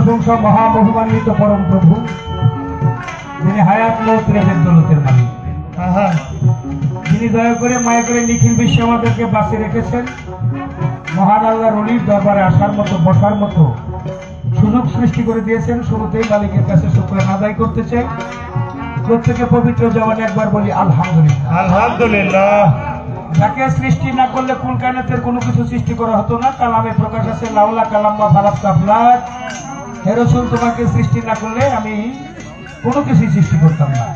প্রশংসা মহামহিমান্বিত পরম প্রভু, যিনি হায়াত মৌত রেজের দৌলতের মালিক, যিনি দয়া করে মায়া করে নিখিল বিশ্বে আমাদেরকে বাঁচিয়ে রেখেছেন। মহান আল্লাহর ওলির দরবারে আসার মতো বসার মতো সুযোগ সৃষ্টি করে দিয়েছেন। শুরুতেই মালিকের কাছে শুকরানা আদায় করতে চাই। প্রত্যেকে পবিত্র জবানে একবার বলি আলহামদুলিল্লাহ। আলহামদুলিল্লাহ। যাকে সৃষ্টি না করলে কুল কায়নাতের কোনো কিছু সৃষ্টি করা হতো না। কালামে প্রকাশ আছে লাউলা কালাম্মা ফালাক কাফলাত, হে রাসূল তোমাকে সৃষ্টি না করলে আমি কোনো কিছুই সৃষ্টি করতাম না।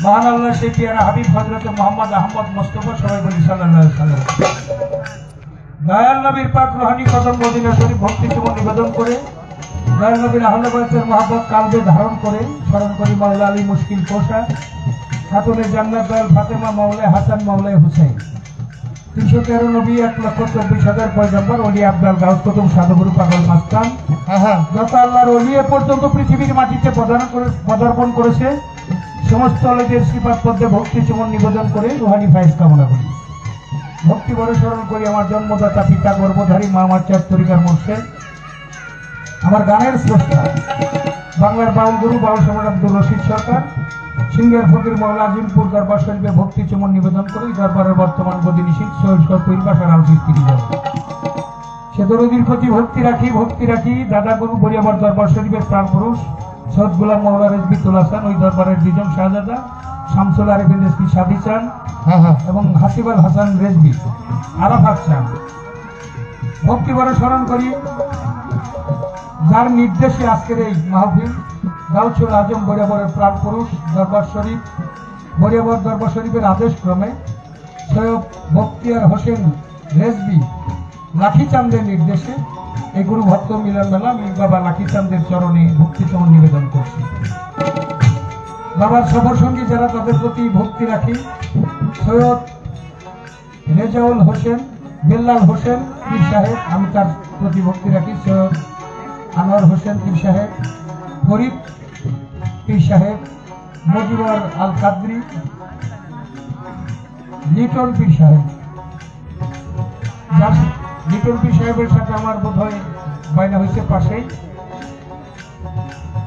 মহান আল্লাহ সেই পিয়ারা হাবিব হযরত মুহাম্মদ আহমদ মুস্তাফা, সবাই বলি সাল্লাল্লাহু আলাইহি ওয়াসাল্লাম। দয়াল নবীর পাক রুহানি কদম মদিনা শরীফ ভক্তি চুমন নিবেদন করে, দয়াল নবীর আহলে বাইতের মহব্বত কালবে ধারণ করে স্মরণ করি মাওলা আলী মুশকিল কোষা, খাতুনে জান্নাত দয়াল ফাতেমা, মাওলায় হাসান, মাওলায় হুসাইন। 313 নবী, 1,24,000 পয়গম্বর, ওলি আব্দাল গাউস কুতুব সাধুগুরু পাগল মাস্তান, যত আল্লাহর ওলি এ পর্যন্ত পৃথিবীর মাটিতে পদার্পণ করেছে, সমস্ত অলিদের শ্রীপাদ পদ্মে ভক্তি চুমন নিবেদন করে রুহানি ফায়েজ কামনা করি। ভক্তি বড় স্মরণ করি আমার জন্মদাতা পিতা গর্ভধারী মা আমার চার তরিকার মুর্শিদ, আমার গানের স্রষ্টা বাংলার বাউল গুরু বাউল সম্রাট আব্দুর রশিদ সরকার, সিঙ্গার ফকির মাওলা আজিমপুর দরবার শরীফে ভক্তি চুমন নিবেদন করি দরবারের বর্তমান বদিনী শিখ সৈয়দ শরীফ বাসার আল চিশতি। সে দরদির প্রতি ভক্তি রাখি দাদা গুরু বরিয়াবার দরবার শরীফের প্রাণ পুরুষ সৈয়দ গোলাম মাওলা রেজবি তুল হাসান, ওই দরবারের দুজন শাহজাদা শামসুল আরিফিন রেজবি সাদি চান এবং হাসিবুল হাসান রেজবি আরাফাত চান। ভক্তি বড় স্মরণ করি যার নির্দেশে আজকের এই মাহফিল, গাউছুল আজম বরিয়াবরের প্রাণ পুরুষ দরবার শরীফ বরিয়াবর দরবার শরীফের আদেশ ক্রমে সৈয়দ বখতিয়ার হোসেন রেজবি লাঠিচাঁদের নির্দেশে এই গুরু ভক্ত মিলন মেলা মীর বাবা লাঠিচাঁদের চরণে ভক্তি চমন নিবেদন করছি। বাবার সফর সঙ্গী যারা, তাদের প্রতি ভক্তি রাখি। সৈয়দ রেজাউল হোসেন বেল্লাল হোসেন পীর সাহেব, আমি তার প্রতি ভক্তি রাখি। সৈয়দ আনোয়ার হোসেন পীর সাহেব, ফরিদ পীর সাহেব, মজিবর আল কাদরি, লিটন পীর সাহেব। লিটন পীর সাহেবের সাথে আমার বোধ হয় বাইনা হয়েছে পাশেই,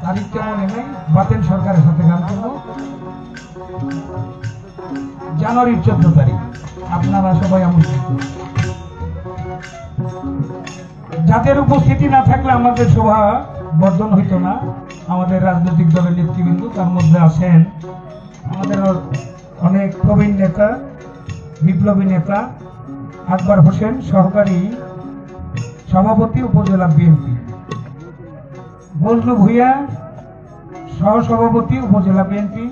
তারিখটা মনে নেই। বাতেন সরকারের সাথে গান করবো জানুয়ারির 14 তারিখ। আপনারা সবাই আমন্ত্রিত। যাদের উপস্থিতি না থাকলে আমাদের শোভা বর্ধন হইত না। আমাদের রাজনৈতিক দলের নেতৃবৃন্দ, তার মধ্যে আছেন আমাদের অনেক প্রবীণ নেতা, বিপ্লবী নেতা আকবর হোসেন, সহকারী সভাপতি উপজেলা বিএনপি, বজলু ভূঁইয়া সহসভাপতি উপজেলা বিএনপি,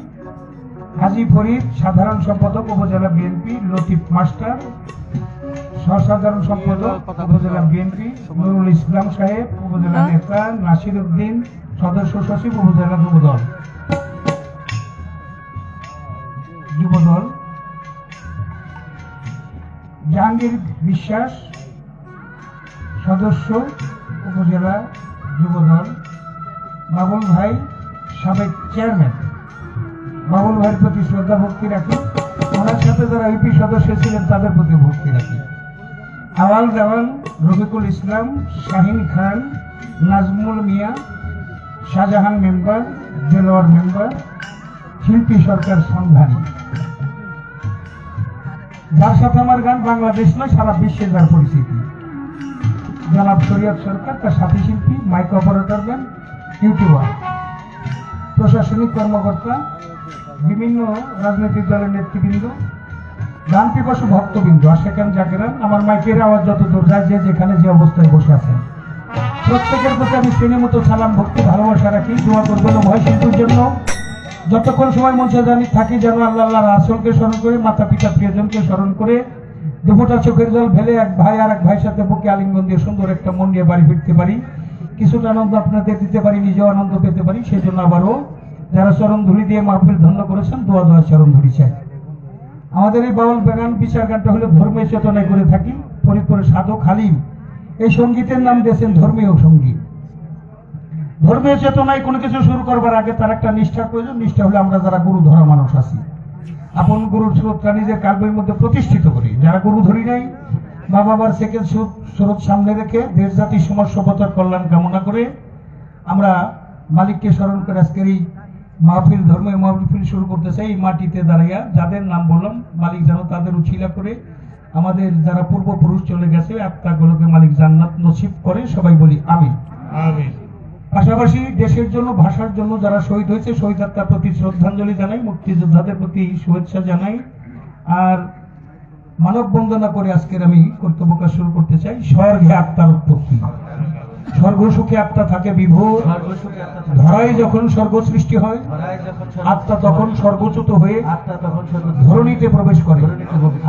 হাজি ফরিদ সাধারণ সম্পাদক উপজেলা বিএনপি, লতিফ মাস্টার সহসাধারণ সম্পাদক উপজেলা বিএনপি, নুরুল ইসলাম সাহেব উপজেলা নেতা, নাসির উদ্দিন সদস্য সচিব উপজেলা যুবদল, জাহাঙ্গীর বিশ্বাস সদস্য উপজেলা যুবদল, বাবুল ভাই সাবেক চেয়ারম্যান, বাবুল ভাইয়ের প্রতি শ্রদ্ধা ভক্তি রাখি। ওনার সাথে যারা ইউপি সদস্য ছিলেন তাদের প্রতি ভক্তি রাখি। আওয়াল দেওয়ান, রফিকুল ইসলাম, শাহিন খান, নাজমুল মিয়া, শাহজাহান মেম্বার, দেলোয়ার মেম্বার, শিল্পী সরকার সন্ধানী, যার সাথে আমার গান বাংলাদেশ নয় সারা বিশ্বে যার পরিচিতি, জনাব শরিয়ত সরকার, তার সাথী শিল্পী, মাইক অপারেটর গান, ইউটিউবার, প্রশাসনিক কর্মকর্তা, বিভিন্ন রাজনৈতিক দলের নেতৃবৃন্দ, গান পিপাসু ভক্তবৃন্দ, আশেকান জাকেরান, আমার মাইকের আওয়াজ যত দূর যায় যে যেখানে যে অবস্থায় বসে আছেন প্রত্যেকের প্রতি আমি শ্রেণীর মতো সালাম ভক্তি ভালোবাসা রাখি। দোয়া করবেন ভয় শিল্পীর জন্য যতক্ষণ সময় মঞ্চে জানি থাকি, যেন আল্লাহ রাসূলকে স্মরণ করে, মাতা পিতা প্রিয়জনকে স্মরণ করে, দুফোঁটা চোখের জল ফেলে এক ভাই আর এক ভাইয়ের সাথে বুকে আলিঙ্গন দিয়ে সুন্দর একটা মন নিয়ে বাড়ি ফিরতে পারি, কিছুটা আনন্দ আপনাদের দিতে পারি, নিজেও আনন্দ পেতে পারি। সেই জন্য আবারও যারা চরণ ধুলি দিয়ে মাহফিল ধন্য করেছেন, দোয়া চরণ ধুলি চাই। আমাদের এই বাউল গান বিচার গানটা হলো ধর্মীয় চেতনায় করে থাকি। ফরিদপুরের সাধক হালিম এই সঙ্গীতের নাম দিয়েছেন ধর্মীয় সঙ্গীত। ধর্মীয় চেতনায় কোনো কিছু শুরু করবার আগে তার একটা নিষ্ঠার প্রয়োজন। নিষ্ঠা হলে আমরা যারা গুরু ধরা মানুষ আছি, আপন গুরুর স্রোতটা নিজের কালবের মধ্যে প্রতিষ্ঠিত করি। যারা গুরু ধরি নাই, মা বাবার সেকেন্ড স্রোত সামনে রেখে দেশ জাতি সমাজ সভ্যতার কল্যাণ কামনা করে আমরা মালিককে স্মরণ করে আজকের এই মাহফিল, ধর্মীয় মাহফিল শুরু করতে চাই। এই মাটিতে দাঁড়াইয়া যাদের নাম বললাম, মালিক যেন তাদের উছিলা করে আমাদের যারা পূর্বপুরুষ চলে গেছে আত্মাগুলোকে মালিক জান্নাত নসিব করে। সবাই বলি আমিন। আমিন। পাশাপাশি দেশের জন্য, ভাষার জন্য যারা শহীদ হয়েছে, শহীদ আত্মার প্রতি শ্রদ্ধাঞ্জলি জানাই, মুক্তিযোদ্ধাদের প্রতি শুভেচ্ছা জানাই। আর মানব বন্দনা করে আজকের আমি কর্তব্য কাজ শুরু করতে চাই। স্বর্গে আত্মার উৎপত্তি, স্বর্গ সুখে আত্মা থাকে বিভোর। ধরায় যখন স্বর্গ সৃষ্টি হয়, আত্মা তখন স্বর্গচ্যুত হয়ে ধরণীতে প্রবেশ করে।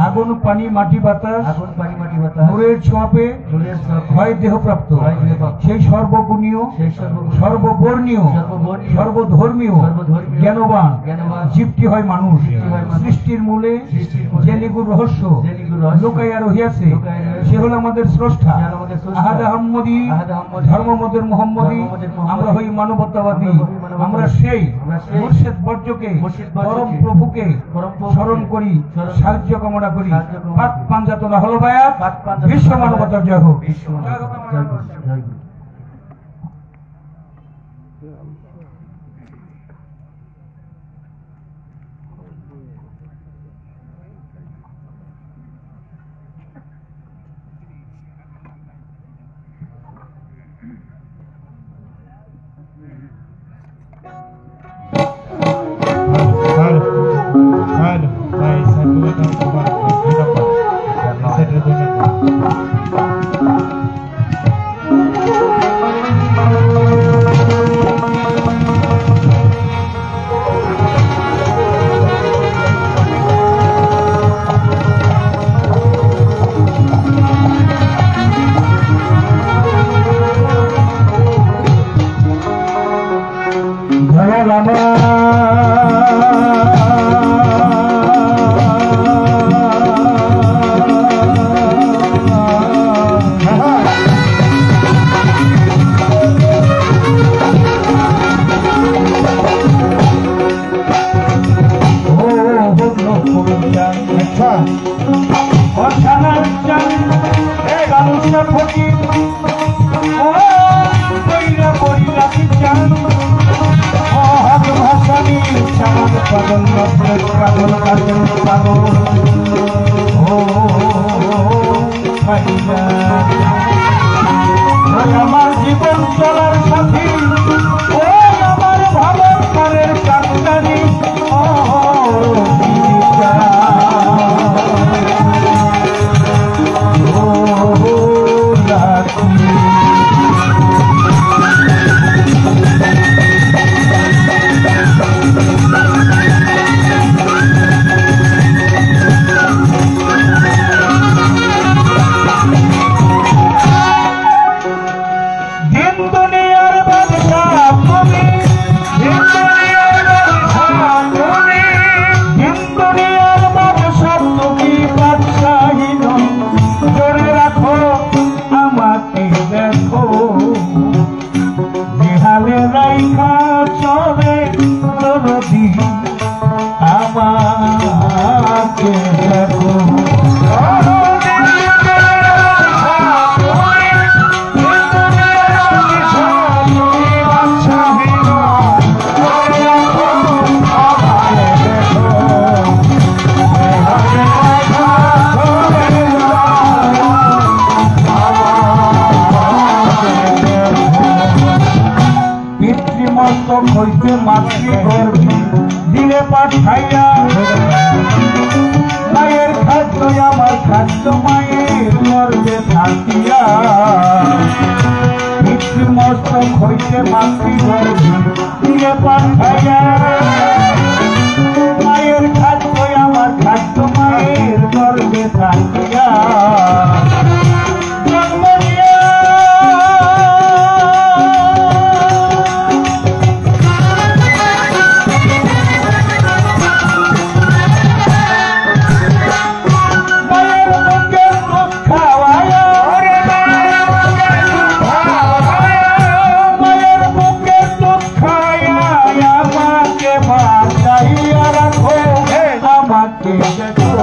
আগুন, পানি, মাটি, বাতাস, নূরের ছোঁয়া পেয়ে হয় দেহপ্রাপ্ত। সেই সর্বগুণীয়, সর্ববর্ণীয়, সর্বধর্মীয় জ্ঞানবান জীবটি হয় মানুষ। সৃষ্টির মূলে যে নিগুড় রহস্য লুকাইয়া রহিয়াছে, সে হল আমাদের স্রষ্টা আহাদ আহম্মদী, ধর্মমতের মোহাম্মদী। আমরা হই মানবতাবাদী। আমরা সেই মুর্শিদ বর্জকে, পরম প্রভুকে স্মরণ করি, সাহায্য কামনা করি। পাক পাঞ্জাতলা হল বায়াত, বিশ্ব মানবতার জয় হোক। আমার জীবন চলার সাথী, ও আমার ভাবনার কান্দানি, হইতে মাতৃগর্ভে দিলে পাঠাইয়া, মায়ের খাদ্য আমার খাদ্য, মায়ের গর্ভে থাকিয়া। পিতৃমস্তক হইতে মাতৃগর্ভে দিলে পাঠাইয়া, মায়ের খাদ্য আমার খাদ্য, মায়ের গর্ভে থাকিয়া। আমাকে দেখো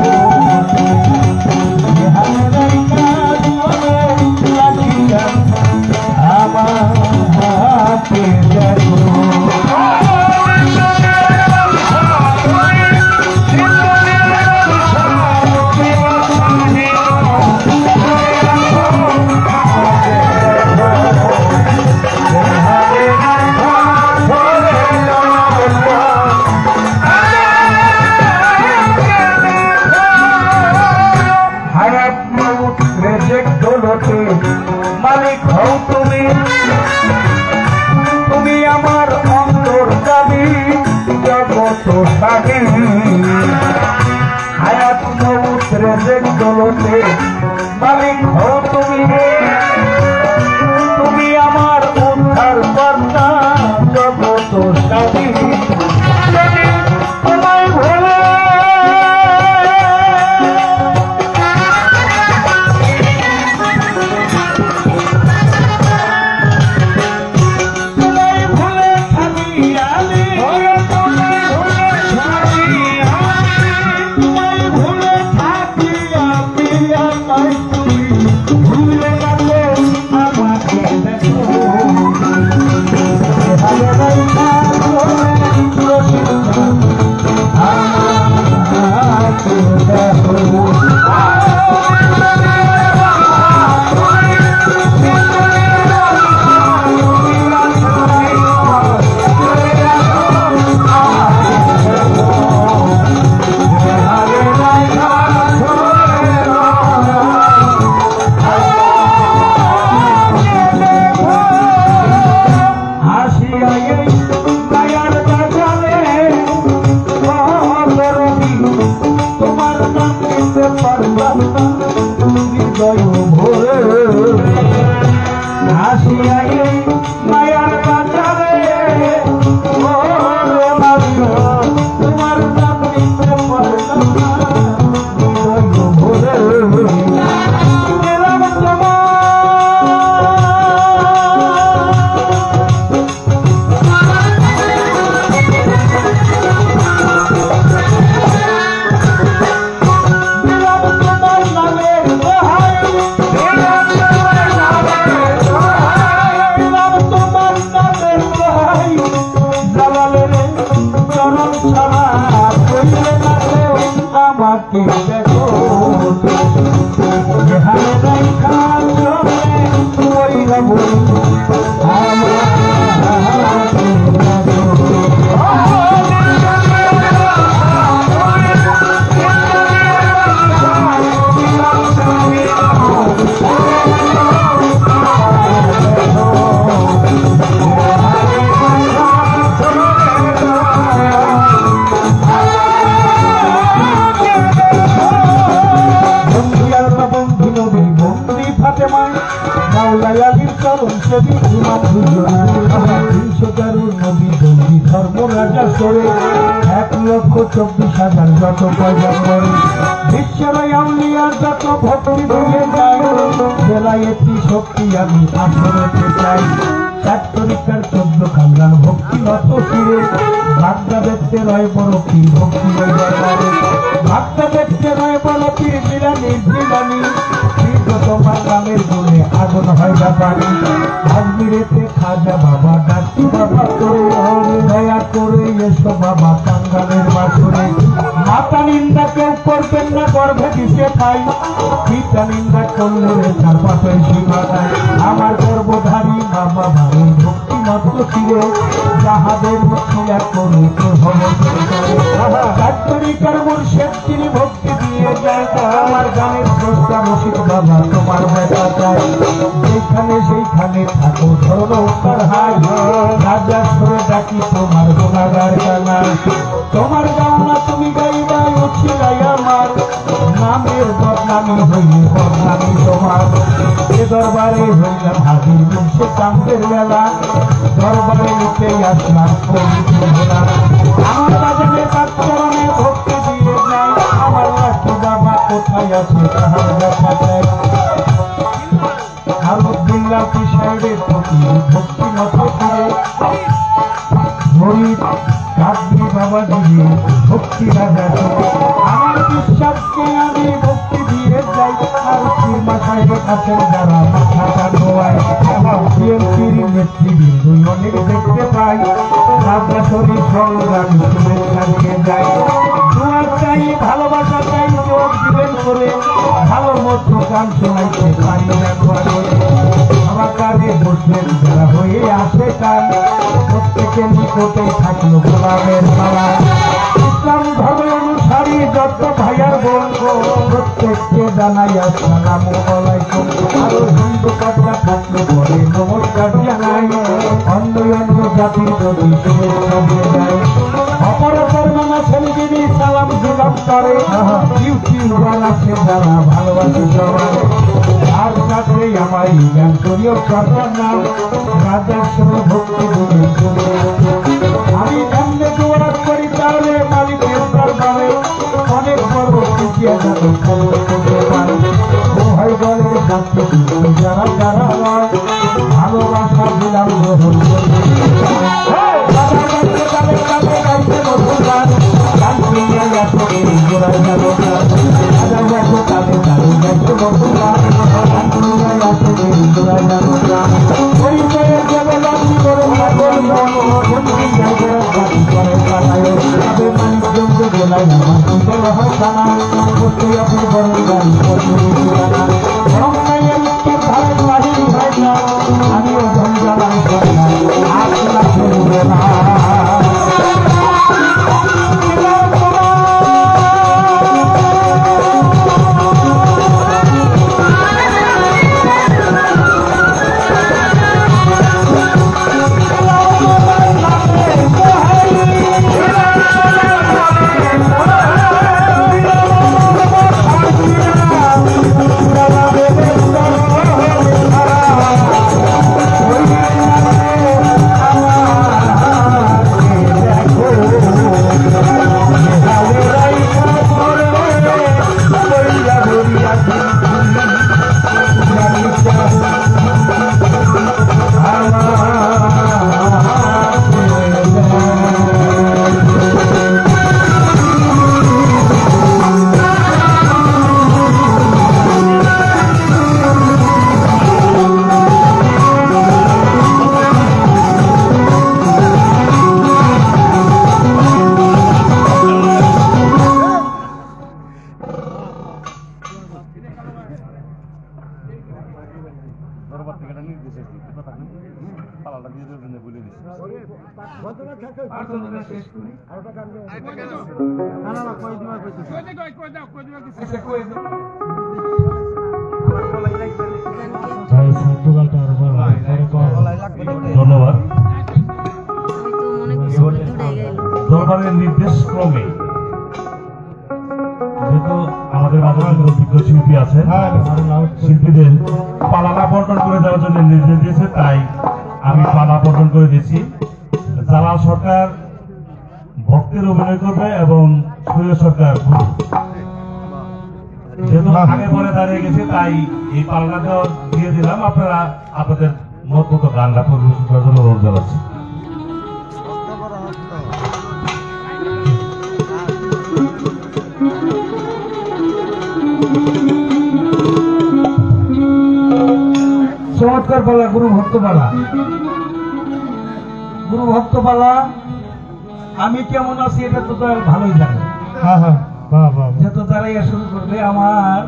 মালিক হও তুমি, তুমি আমার অন্তর দাবি জগত সাগী। হায়াত মউত রেজেক দৌলতে মালিক হও তুমি, তুমি আমার উদ্ধার কর্তা জগত সাগী। তোমায় ভুলে মায়ার বাজারে তোমার নাম নিতে পারলাম না ভোরে গেলাম তোমার আমাকে দেখো যেখানে দেখা ওই রব ধর্মরাজা সরে 1,24,000 যত পয়গম্বর বিশ্বরয় আউলিয়া যত ভক্তি ভুলে যায় বেলায়েতি শক্তি আমি আসরেতে চাই। 4 তরিকার 14 খানদান ভক্তি নত ফিরে ভাগ্যা দেখতে রয় বড় পীর ভক্তি ভাগ্যা দেখতে রয় বড় পীর বিরানি বিরানি তোমার নামের গুণে আগুন হয় পানি। আজমিরেতে খাজা বাবা ডাকি বাবা করে দয়া করে এসো বাবা কাঙ্গালের বাসরে। মাতা নিন্দা কেউ করবেন না গর্ভে দিতে পাই, পিতা নিন্দা করলে তার পাশে সীমা নাই। আমার গর্ভধারী বাবা ভাই ভক্তি মাত্র ছিল যাহাদের মুখিয়া করে ডাক্তারিকার মুর্শেদ তিনি ভক্তি দিয়ে যায়। আমার গানের স্রষ্টা রসিক বাবা তোমার বেটা চাই, যেখানে সেইখানে থাকো ধরো উত্তর হাই রাজা সরে ডাকি তোমার গুণাগার গানা। তোমার গাওনা তুমি গাইবাই উঠিলাই আমার নামের বদনামি হইলে বদনামি তোমার। এ দরবারে হইলাম হাজির মুখে চাঁদের বেলা দরবারে উঠে আসলাম আমার বাজারে পাত্রণে ভক্তি দিয়ে যায়। আমার লাঠি বাবা কোথায় আছে তাহার দেখা যায়। আলুদ্দিল্লা পিসাইডের প্রতি ভক্তি মতো ফিরে গরিব কাবলি বাবা দিয়ে ভক্তি রাজা আমার বিশ্বাসকে আমি ভক্তি দিয়ে যাই। আর পীর মাথায় আছেন যারা মাথাটা ধোয়ায় আমার বিএনপির নেতৃবৃন্দ অনেক দেখতে পাই রাজা শরীর সংগ্রাম শুভেচ্ছা দিয়ে যায় তোমার চাই ভালোবাসা চাই চোখ দিবেন করে ভালো মতো গান শোনাইতে পারি না করে আমার কাজে বসলেন যারা হয়ে আসে কান প্রত্যেকের নিকটে থাকলো গোলামের পালা ইসলাম ধর্ম অনুসারী যত ভাইয়ার বলবো প্রত্যেককে জানাই আসসালামু আলাইকুম আরো হিন্দু কাজটা থাকলে পরে নমস্কার জানাই অন্য অন্য জাতির প্রতি শুভেচ্ছা দিয়ে যায় অপরাধের নানা ছেলেগিরি সালাম দিলাম করে ইউটিউবার আছে যারা ভালোবাসে সবাই আর সাথে আমার জ্ঞান করিও সরকার নাম রাজস্ব ভক্তি বলে আমি এমনি দোয়ার করি তাহলে মালিকের দরবারে অনেক বড় পিছিয়ে যাবে করতে পারে ভয় বলে যাচ্ছে যারা যারা ভালোবাসা দিলাম গ্রহণ করবে আমিও ধন্যবাদ ধন্যবাদ। দরবারের নির্দেশ ক্রমে যেহেতু আমাদের মাঝে অভিজ্ঞ শিল্পী আছে শিল্পীদের পালানা বন্টন করে দেওয়ার জন্য নির্দেশ দিয়েছে তাই আমি পালা বন্টন করে দিয়েছি। জালাল সরকার ভক্তের অভিনয় করবে এবং সূর্য সরকার যেহেতু আগে পরে দাঁড়িয়ে গেছে তাই এই পালনাটা দিয়ে দিলাম। আপনারা আপনাদের মত মতো গানটা পরিবেশন করার জন্য অনুরোধ জানাচ্ছি। চমৎকার পালা গুরু ভক্তপালা। গুরু ভক্তপালা আমি কেমন আছি এটা তো ভালোই জানি। যেহেতু তারাই শুরু করবে আমার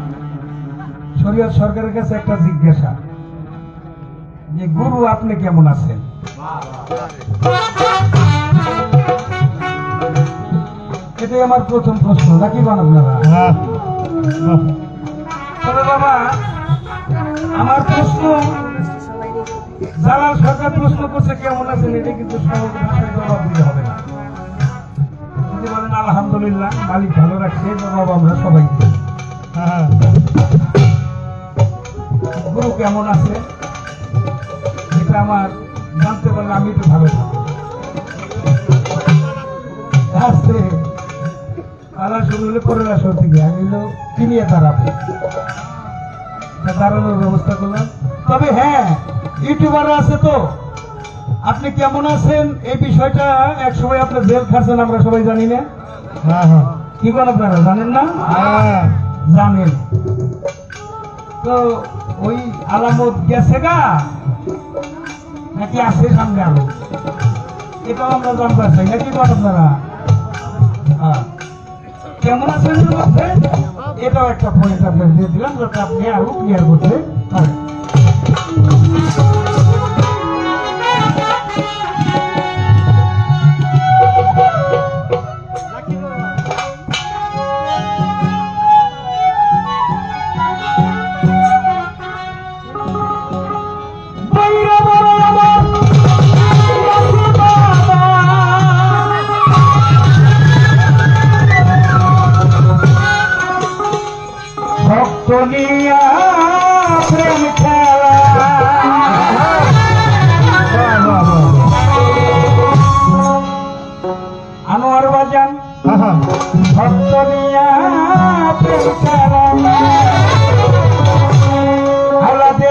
শরীয়ত সরকারের কাছে একটা জিজ্ঞাসা যে গুরু আপনি কেমন আছেন? এটাই আমার প্রথম প্রশ্ন, নাকি বলেন আপনারা? তবে বাবা আমার প্রশ্ন জালাল সরকার প্রশ্ন করছে কেমন আছেন, এটা কিন্তু সহজ ভাষায় জবাব দিতে হবে না। যদি বলেন আলহামদুলিল্লাহ মালিক ভালো রাখছে, জবাব আমরা সবাই দিই। গুরু কেমন আছে এটা আমার জানতে পারলে আমি একটু ভালো থাকি। পালা শুরু হলে করোনা শো থেকে আমি হলো কিনিয়ে দাঁড়ানোর ব্যবস্থা করলাম। তবে হ্যাঁ, ইউটিউবাররা আছে তো, আপনি কেমন আছেন এই বিষয়টা একসময় আপনি জেল খাচ্ছেন আমরা সবাই জানি না। কি করেন আপনারা জানেন না? জানেন তো। ওই আলামত গেছে গা, নাকি আছে সামনে আলো, এটাও আমরা জানতে চাই নাকি আপনারা কেমন আছেন? এটাও একটা পয়েন্ট আপনার দিয়ে দিলাম যাতে আপনি আরো ক্লিয়ার করতে পারেন। দুনিয়া প্রেম খেলা আনোয়ার বাজান ভক্ত নিয়া প্রেম খেলা আলাদে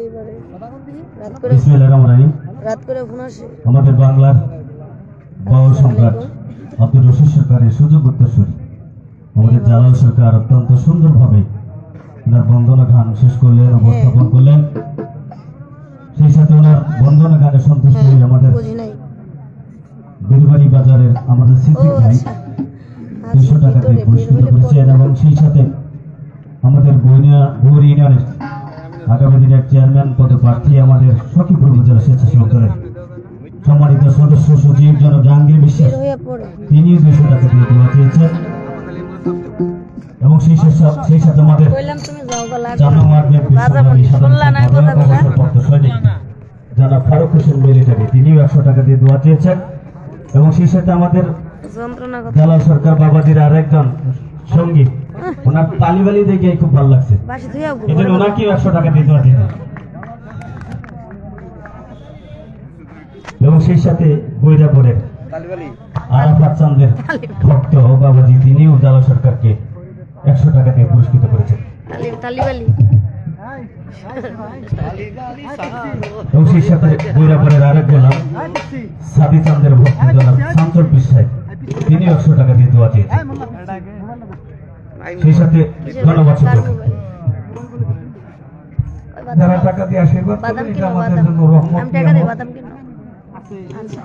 হতেই পারে রাত করে ফোন আসে আমাদের বাংলার বাউল সম্রাট আব্দুর রশিদ সরকারের সুযোগ উত্তরসূরি আমাদের জালাল সরকার অত্যন্ত সুন্দরভাবে ওনার বন্দনা গান শেষ করলেন, উপস্থাপন করলেন। সেই সাথে ওনার বন্দনা গানে সন্তুষ্ট হয়ে আমাদের বীরবাড়ি বাজারের আমাদের স্মৃতি ভাই 200 টাকা দিয়ে পুরস্কৃত করেছেন এবং সেই সাথে আমাদের গৌর ইউনিয়নের আগামী দিনের চেয়ারম্যান পদপ্রার্থী আমাদের সখীপুর উপজেলা স্বেচ্ছাসেবক দলের সম্মানিত সদস্য সচিব জনাব জাহাঙ্গীর বিশ্বাস, তিনিও 200 টাকা দিয়ে দোয়া চেয়েছেন এবং সেই সাথে আমাদের জনাব ফারুক হোসেন মিলিটারি, তিনিও 100 টাকা দিয়ে দোয়া চেয়েছেন এবং সেই সাথে আমাদের জালাল সরকার বাবাজির আরেকজন সঙ্গী, ওনার তালিবালি দেখে খুব ভালো লাগছে, এজন্য ওনাকেও 100 টাকা দিয়ে দোয়া দিতেন এবং সেই সাথে বৈরাপুরের আরাফাত চান্দের ভক্ত বাবাজি, তিনিও জালাল সরকারকে 100 টাকা দিয়ে পুরস্কৃত করেছেন এবং সেই সাথে বৈরাপুরের আরেক গোলাম সাদি চান্দের ভক্ত জনাব শামসুল বিশ্বাস, তিনি 100 টাকা দিয়ে দোয়া চেয়েছেন। সেই সাথে ধন্যবাদ যারা টাকা দিয়ে আশীর্বাদ করবেন, এটা আমাদের জন্য রহমত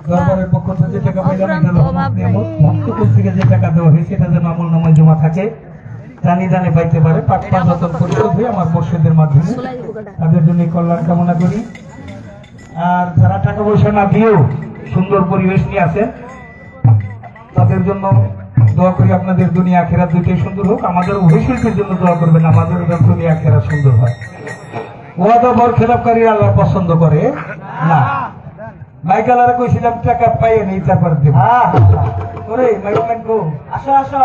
দরবারের পক্ষ থেকে যে টাকা পাইলাম এটা রহমত নিয়ামত, ভক্ত থেকে যে টাকা দেওয়া হয়েছে এটা যেন আমল নামায় জমা থাকে, জানি জানি পাইতে পারে। পাক পাঁচজন পরিশোধ হয়ে আমার পরিষদের মাধ্যমে তাদের জন্য কল্যাণ কামনা করি। আর যারা টাকা পয়সা না দিয়েও সুন্দর পরিবেশ নিয়ে আসেন তাদের জন্য দোয়া করি, আপনাদের দুনিয়া আখেরাত দুইটাই সুন্দর হোক। আমাদের অভিশিল্পের জন্য দোয়া করবেন, আমাদের দুনিয়া আখেরাত সুন্দর হয়। ওয়াদা বর খেলাপকারী আল্লাহ পছন্দ করে না। মাইকালারা কইছিলাম টাকা পাইয়ে নেই, তারপর দেব। ওরে মাইকালান গো, আসো আসো,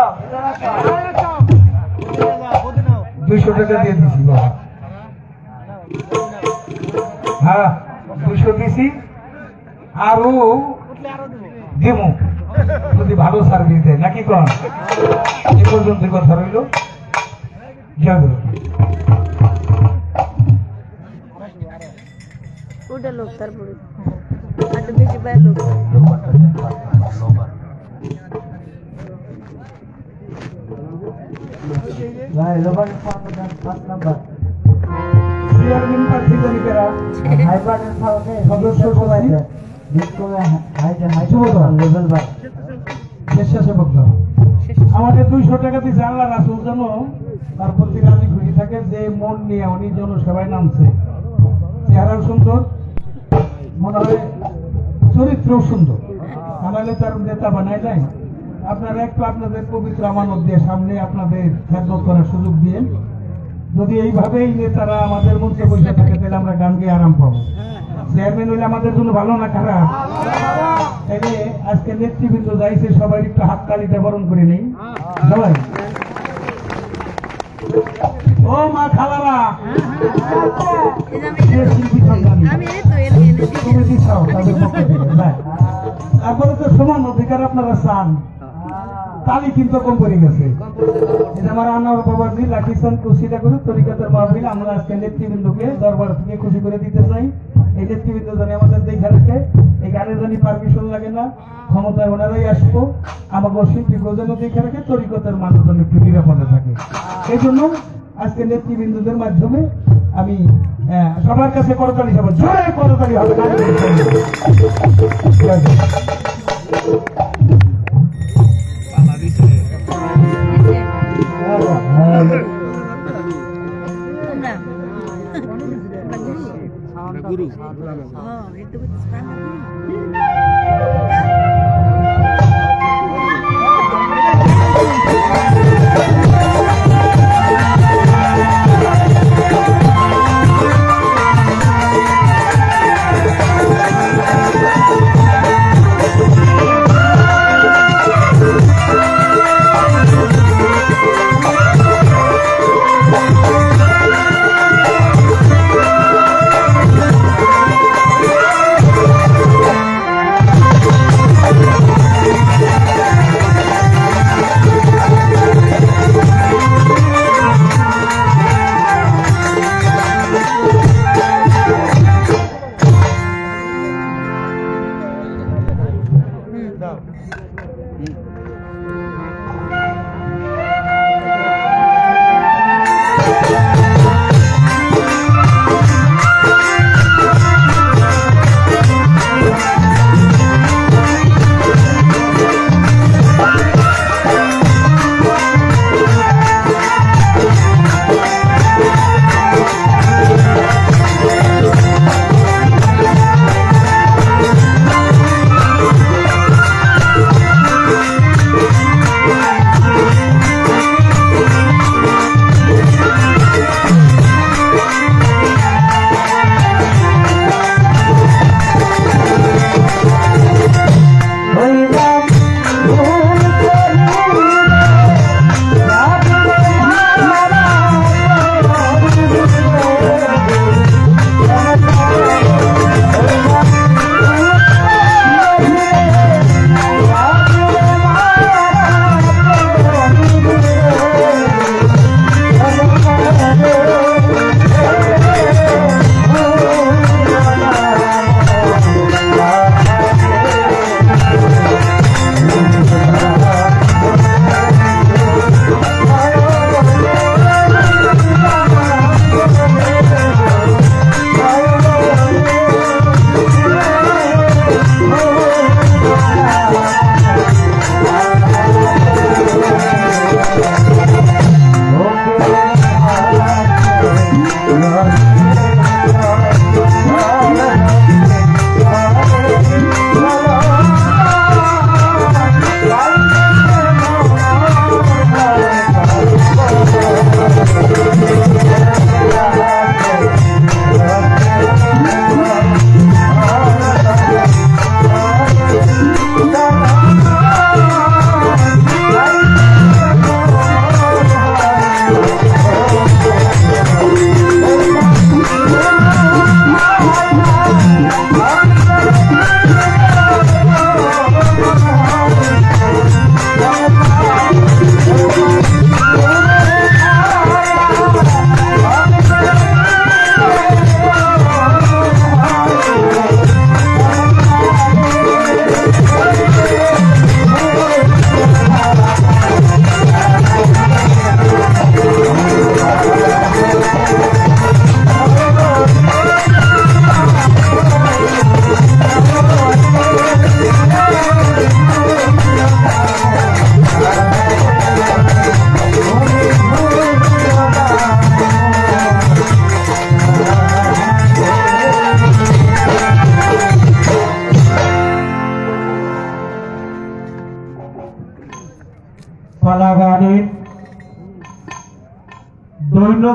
200 টাকা দিয়ে দিছি বাবা। হ্যাঁ 200 দিছি, আরো দেবো যদি ভালো সার্ভিস দেয়, নাকি কন? এ পর্যন্ত কথা রইল। জয় গুরু। ওটা লোক তারপরে বেশি পায় লোক স্বেচ্ছাসেবক দল আমাদের 200 টাকা দিচ্ছে। আল্লাহ রাসূল যেন তার প্রতি রাজি খুশি থাকে, যে মন নিয়ে উনি জনসেবায় নামছে। চেহারাও সুন্দর, মনে হয় চরিত্রও সুন্দর, আমাদের তার নেতা বানায় যায়। আপনারা একটু আপনাদের পবিত্র আমানত দিয়ে সামনে আপনাদের খেদমত করার সুযোগ দিয়ে, যদি এইভাবেই নেতারা আমাদের মধ্যে বসে থাকে তাহলে আমরা গান গিয়ে আরাম পাবো। চেয়ারম্যান হইলে আমাদের জন্য ভালো না খারাপ? তাইলে আজকে নেতৃবৃন্দ যাইছে, সবাই একটু হাত তালিতে বরণ করে নেই সবাই। ও মা খালারা, তুমি দিচ্ছাও তাদের পক্ষ থেকে। তারপরে তো সমান অধিকার আপনারা চান, তালি কিন্তু কম পড়ে গেছে। আমার আনার বাবাজি লাঠিসান খুশিটা করে তরিকাতের মাহফিল আমরা আজকে নেতৃবৃন্দকে দরবার থেকে খুশি করে দিতে চাই। এই নেতৃবৃন্দ জানি আমাদের দেখা রাখে, এই গানের জানি পারমিশন লাগে না, ক্ষমতায় ওনারাই আসবো, আমাকে শিল্পী যেন দেখে রাখে, তরিকতের মানুষ যেন একটু নিরাপদে থাকে। এই জন্য আজকে নেতৃবৃন্দদের মাধ্যমে আমি সবার কাছে করতালি যাবো, জোরে করতালি হবে। গুরু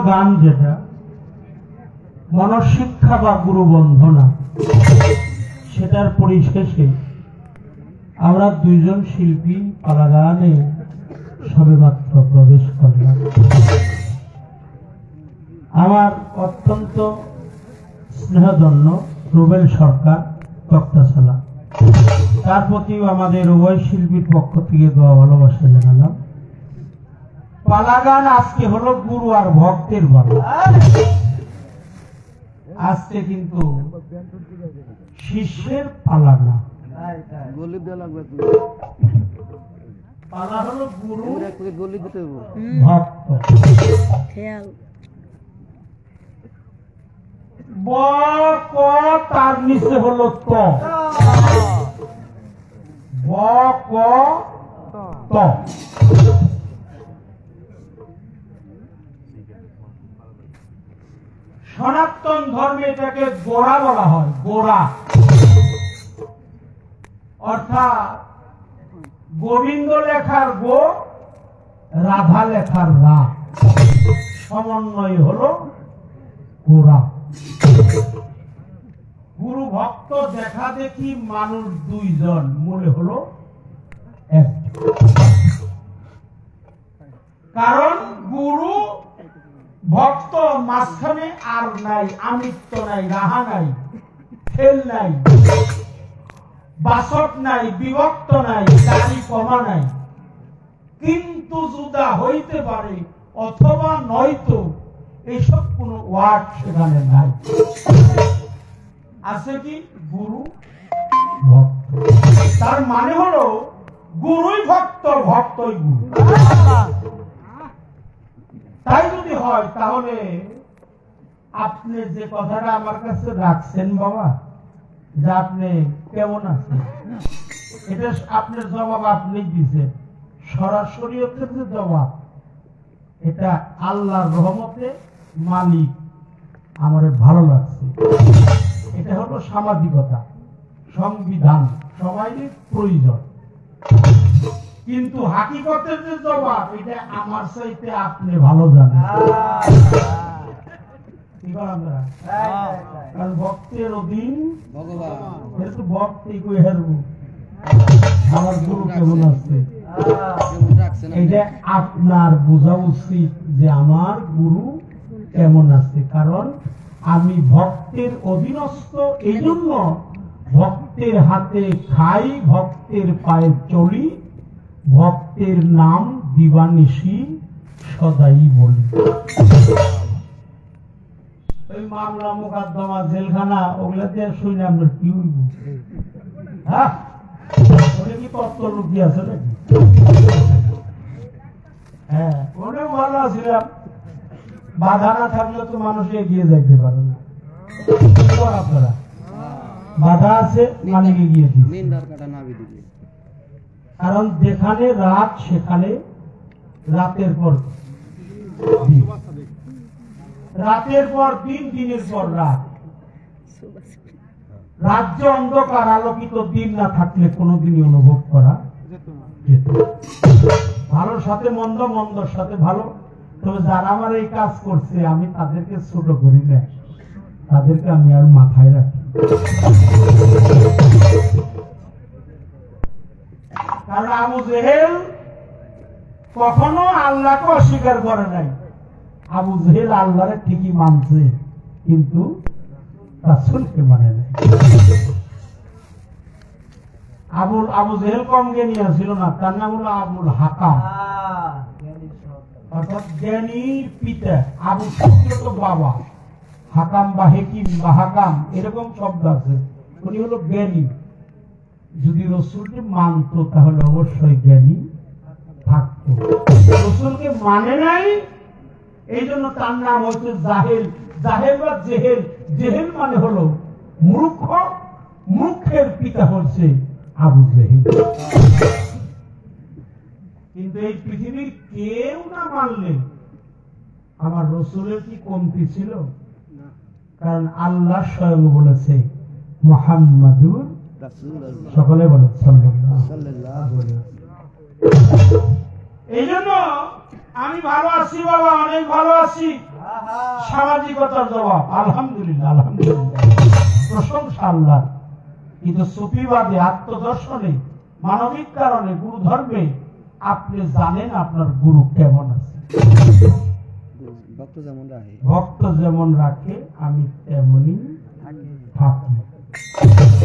গান যেটা মনশিক্ষা বা গুরু বন্ধনা, সেটার পরিশেষে আমরা দুইজন শিল্পী পালা গানে সবেমাত্র প্রবেশ করলাম। আমার অত্যন্ত স্নেহধন্য রুবেল সরকার তক্তাশালা, তার প্রতিও আমাদের উভয় শিল্পীর পক্ষ থেকে দোয়া ভালোবাসা জানালাম। পালা গান আজকে হলো গুরু আর ভক্তের পালা, আজকে কিন্তু শিষ্যের পালা না, পালা হলো গুরু ভক্ত। খেয়াল ব ক তার নিচে হলো ত, ব ক ত। সনাতন ধর্মে এটাকে গোড়া বলা হয়, গোড়া অর্থাৎ গোবিন্দ লেখার গো, রাধা লেখার রা, সমন্বয় হলো গোড়া। গুরু ভক্ত দেখা দেখি মানুষ দুইজন, মূলে হলো একজন। কারণ গুরু ভক্ত মাঝখানে আর নাই, আমিত্ব নাই, রাহা নাই, ফেল নাই, বাসক নাই, বিভক্ত নাই, দাড়ি কমা নাই। কিন্তু জুদা হইতে পারে অথবা নয়তো, এইসব কোন ওয়ার্ড সেখানে নাই। আছে কি গুরু ভক্ত, তার মানে হলো গুরুই ভক্ত, ভক্তই গুরু। তাই যদি হয় তাহলে আপনি যে কথাটা আমার কাছে রাখছেন বাবা, যে আপনি কেমন আছেন, এটা আপনার জবাব আপনি দিচ্ছেন, সরাসরি হচ্ছে যে জবাব, এটা আল্লাহর রহমতে মালিক আমার ভালো লাগছে। এটা হলো সামাজিকতা, সংবিধান, সবাইকে প্রয়োজন। কিন্তু হাকিকতের যে জবাব, এটা আমার চাইতে আপনি ভালো জানেন। কারণ ভক্তের অধীন ভগবান, ভক্তি কই হারবো, আমার গুরু কেমন আছে এটা আপনার বোঝা উচিত যে আমার গুরু কেমন আছে। কারণ আমি ভক্তের অধীনস্থ, এই জন্য ভক্তের হাতে খাই, ভক্তের পায়ে চলি, ভক্তের নাম দিবানিশি সদাই বলি। ওই মামলা মোকদ্দমা জেলখানা ওগুলাতে শুনে আপনার কি হইব? হ্যাঁ, ওটা কি তত্ত্ব লুকিয়ে আছে নাকি? হ্যাঁ, ওটাও ভালো আছিলাম, বাধা না থাকলে তো মানুষ এগিয়ে যাইতে পারে না। আপনারা বাধা আছে, মালিক এগিয়ে দিচ্ছে। কারণ যেখানে রাত সেখানে রাতের পর দিন, রাতের পর দিন, দিনের পর রাত। রাজ্য অন্ধকার, আলোকিত দিন না থাকলে কোনোদিনই অনুভব করা যেত। ভালোর সাথে মন্দ, মন্দর সাথে ভালো। তবে যারা আমার এই কাজ করছে আমি তাদেরকে ছোট করি না, তাদেরকে আমি আর মাথায় রাখি। কারণ আবু জেহেল কখনো আল্লাহকে অস্বীকার করে নাই। আবু জেহেল আল্লাহরে ঠিকই মানছে, কিন্তু রাসূলকে মানে নাই। আবু জেহেল কম জ্ঞানী ছিল না, তার নাম হলো আবুল হাকাম, অর্থাৎ জ্ঞানীর পিতা। আবু শব্দ তো বাবা, হাকাম বা হেকিম বা হাকাম এরকম শব্দ আছে। উনি হলো জ্ঞানী। যদি রসুলকে মানত তাহলে অবশ্যই জ্ঞানী থাকতো। রসুলকে মানে নাই, এই জন্য তার নাম হচ্ছে জাহেল। জাহেল বা জেহেল, জেহেল মানে হলো মূর্খ, মূর্খের পিতা হচ্ছে আবু জেহেল। কিন্তু এই পৃথিবীর কেউ না মানলে আমার রসুলের কি কমতি ছিল? কারণ আল্লাহ স্বয়ং বলেছে মুহাম্মাদুর, সকলে বলে সাল্লাল্লাহু আলাইহি ওয়াসাল্লাম। এই জন্য আমি ভালো আছি বাবা, অনেক ভালো আছি। সামাজিকতার জবাব আলহামদুলিল্লাহ, আলহামদুলিল্লাহ, প্রশংসা আল্লাহ। কিন্তু সুফিবাদে, আত্মদর্শনে, মানবিক কারণে, গুরু ধর্মে আপনি জানেন আপনার গুরু কেমন আছে। ভক্ত যেমন রাখে আমি তেমনই থাকি।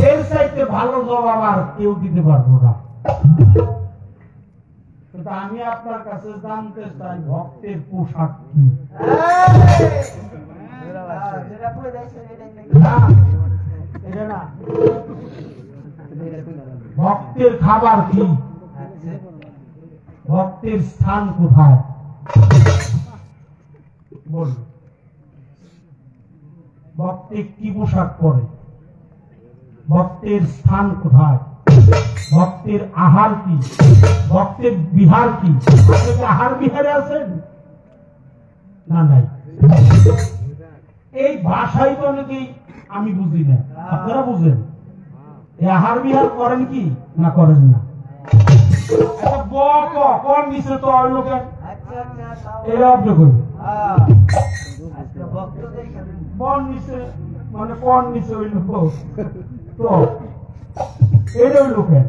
এর চাইতে ভালো জবাব আর কেউ দিতে পারবো না। কিন্তু আমি আপনার কাছে জানতে চাই ভক্তের পোশাক কি? ভক্তের খাবার কি? ভক্তের স্থান কোথায়? বলুন, ভক্তে কি পোশাক পরে? ভক্তের স্থান কোথায়? ভক্তের আহার কি? ভক্তের বিহার কি? আপনি কি আহার বিহারে আছেন? না, নাই। এই ভাষাই তো অনেকেই আমি বুঝি না, আপনারা বুঝেন। এই আহার বিহার করেন কি না করেন না? কর নিচে তো লোকের এরা আপনি করবেন বন নিচে, মানে কর নিচে ওই লোক তো এটা ওই লোকের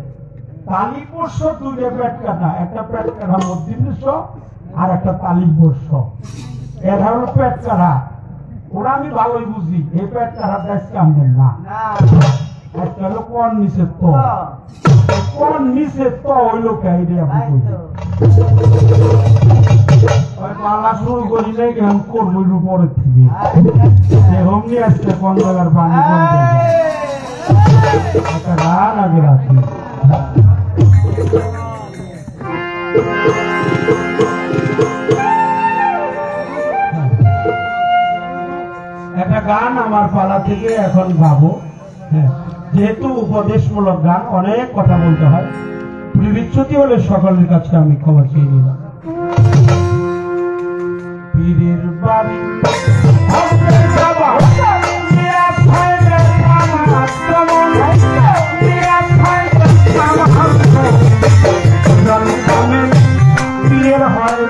তালি পোষ্য দুইটা পেট কাটা, একটা পেট কাটা মধ্যিষ্ট আর একটা তালি পোষ্য। এরা হলো পেট কাটা, ওরা আমি ভালোই বুঝি। এই পেট কাটা দেশ কামবেন না, একটা হলো কর নিচে তো, কর নিচে তো ওই লোক পালা শুরু করি নাই কেন করবো উপরের থেকে এমনি আসছে কোন জায়গার পানি কোন জায়গায় একটা গান আগে রাখি। একটা গান আমার পালা থেকে এখন গাবো। হ্যাঁ, যেহেতু উপদেশমূলক গান, অনেক কথা বলতে হয়, বিচ্যুতি হলে সকলের কাছে আমি ক্ষমা চেয়ে নিলাম। পীরের বাড়ি পীরের হয়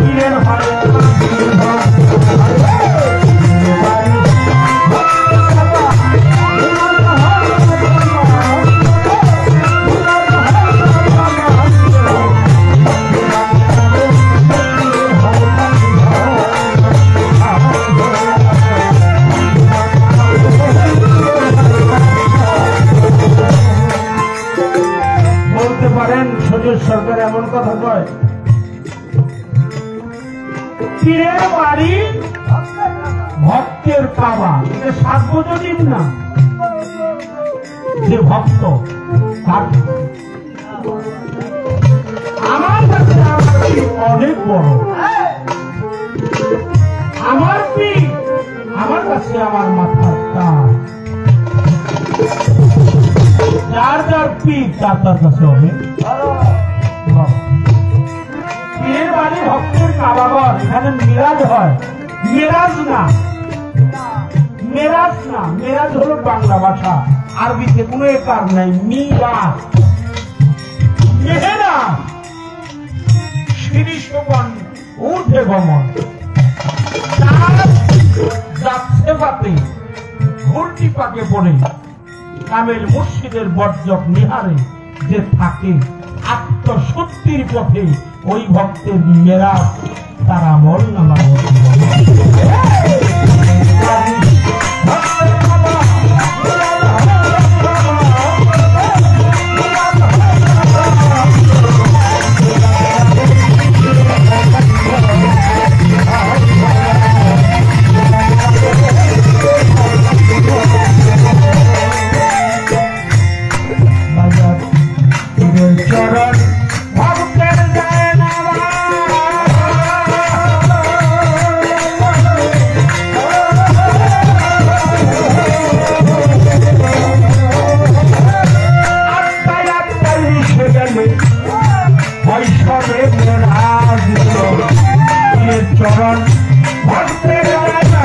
পীরের হয় সরকার এমন কথা কয়, পীরের বাড়ি ভক্তের কাবা। এটা সার্বজনীন না, যে ভক্ত তার। আমার কাছে আমার পীর অনেক বড়, আমার পীর আমার কাছে আমার মাথার তার। যার যার পীর তার তার কাছে অনেক। পীরের বাড়ি ভক্তের কাবাঘর, এখানে মিরাজ হয়। মেরাজ না, মেরাজ না, মেরাজ হলো বাংলা ভাষা, আরবিতে কোনো একার নাই। মিরাজ, মেহেরাজ, শিরিষবন ঊর্ধ্বে গমন, যাচ্ছে পাতে ঘুরটি পাকে পড়ে কামেল মুর্শিদের বর্জক নিহারে যে থাকে আত্মসত্যির পথে, ওই ভক্তের মেরাজ তার আমল নামা। চরণ ভক্তের যায় না চরণ ভক্তের যায় না।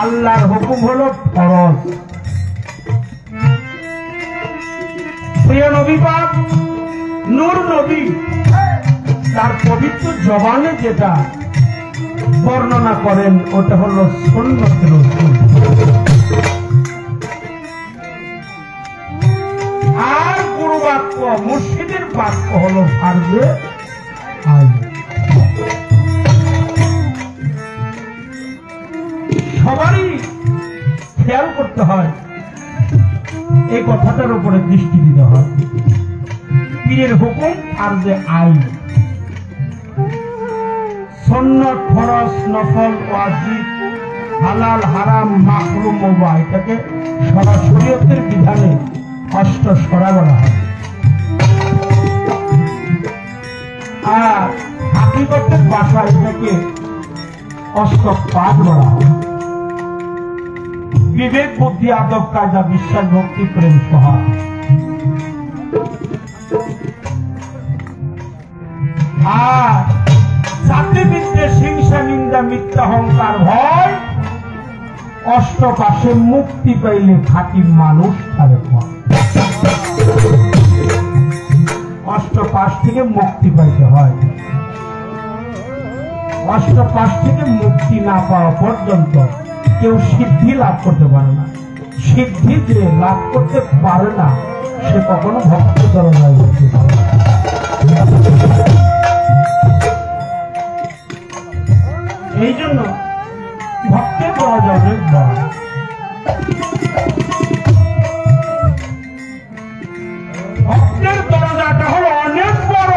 আল্লাহর হুকুম হলো ফরজ। প্রিয় নবী পাক নূর নবী তার পবিত্র জবানে যেটা বর্ণনা করেন ওটা হলো সুন্নাত রাসূল। আর গুরু বাক্য মুর্শিদের বাক্য হলো ফারজে আইন। সবারই খেয়াল করতে হয়, এই কথাটার উপরে দৃষ্টি দিতে হয়। পীরের হুকুম ফারজে আইন, সুন্নাত ফরজ নফল ওয়াজিব হালাল হারাম মাকরুহ মুবাহ এটাকে শরীয়তের বিধানে অষ্ট সরা বলা হয়। আর হাকিকতের ভাষায় এটাকে অষ্টপাদ বলা হয়। বিবেক বুদ্ধি আদব কায়দা বিশ্বাস ভক্তি প্রেম সহা। আর জাতি বিদ্বেষ হিংসা নিন্দা মিথ্যা অহংকার ভয় অষ্টপাশে মুক্তি পাইলে খাঁটি মানুষ তারে পায়। অষ্টপাশ থেকে মুক্তি পাইতে হয়। অষ্টপাশ থেকে মুক্তি না পাওয়া পর্যন্ত কেউ সিদ্ধি লাভ করতে পারে না। সিদ্ধি যে লাভ করতে পারে না সে কখনো ভক্ত দরজায় উঠতে পারে না। এই জন্য ভক্তের দরজা অনেক বড়। ভক্তের দরজাটা হলো অনেক বড়।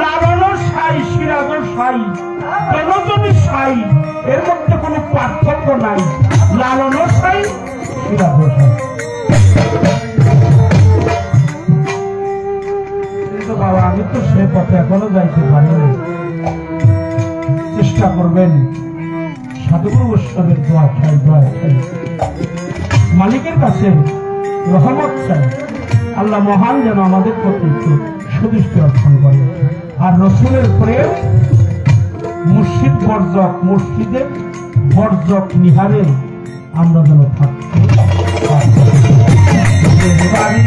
লালনও সাই সিরাজও সাই বেনজনী সাই, এর মধ্যে কোনো পার্থক্য নাই। লালনও সাই সিরাজও সাই। কিন্তু বাবা আমি তো সে পথে এখনো যাইতে পারিনি। চেষ্টা করবেন, সাধুগুরু বৈষ্ণবের দোয়া চাই, দোয়া চাই, মালিকের কাছে রহমত চাই। আল্লাহ মহান যেন আমাদের প্রতি সুদৃষ্টি অর্পণ করে। আর রসুলের প্রেম মুর্শিদ বর্জক, মুর্শিদের বর্জক নিহারে আমরা যেন থাকতে পারি।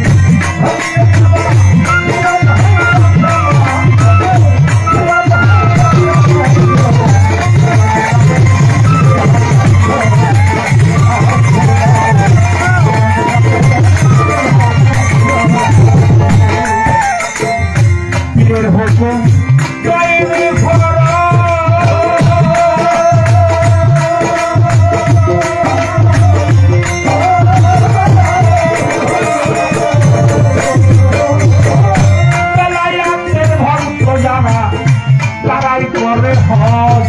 পীরের হুকুম গাইবে ফরজ, বেলায়েতের ভক্ত যারা তারাই করে হজ।